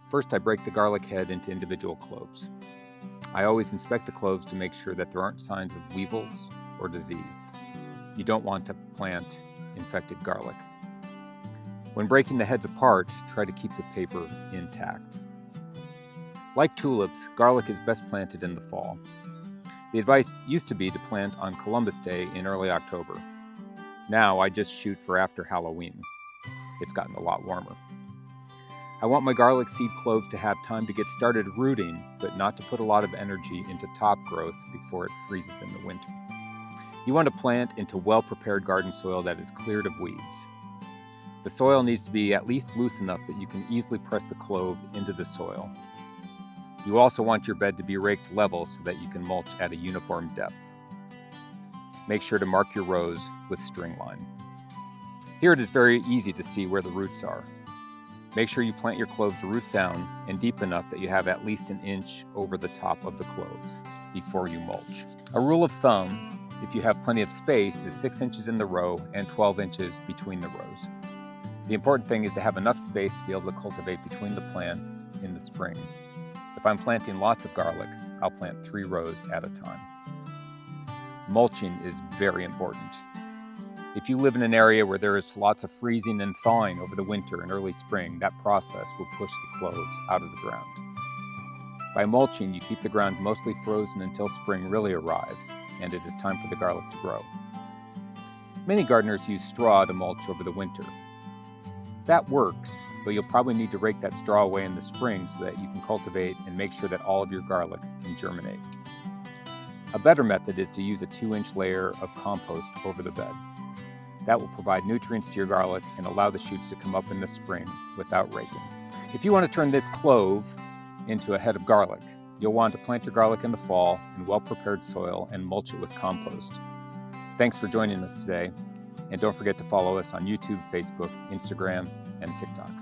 First, I break the garlic head into individual cloves. I always inspect the cloves to make sure that there aren't signs of weevils or disease. You don't want to plant infected garlic. When breaking the heads apart, try to keep the paper intact. Like tulips, garlic is best planted in the fall. The advice used to be to plant on Columbus Day in early October. Now I just shoot for after Halloween. It's gotten a lot warmer. I want my garlic seed cloves to have time to get started rooting, but not to put a lot of energy into top growth before it freezes in the winter. You want to plant into well-prepared garden soil that is cleared of weeds. The soil needs to be at least loose enough that you can easily press the clove into the soil. You also want your bed to be raked level so that you can mulch at a uniform depth. Make sure to mark your rows with string line. Here it is very easy to see where the roots are. Make sure you plant your cloves root down and deep enough that you have at least an inch over the top of the cloves before you mulch. A rule of thumb, if you have plenty of space, is 6 inches in the row and 12 inches between the rows. The important thing is to have enough space to be able to cultivate between the plants in the spring. If I'm planting lots of garlic, I'll plant 3 rows at a time. Mulching is very important. If you live in an area where there is lots of freezing and thawing over the winter and early spring, that process will push the cloves out of the ground. By mulching, you keep the ground mostly frozen until spring really arrives, and it is time for the garlic to grow. Many gardeners use straw to mulch over the winter. That works, but you'll probably need to rake that straw away in the spring so that you can cultivate and make sure that all of your garlic can germinate. A better method is to use a 2-inch layer of compost over the bed. That will provide nutrients to your garlic and allow the shoots to come up in the spring without raking. If you want to turn this clove into a head of garlic, you'll want to plant your garlic in the fall in well-prepared soil and mulch it with compost. Thanks for joining us today. And don't forget to follow us on YouTube, Facebook, Instagram, and TikTok.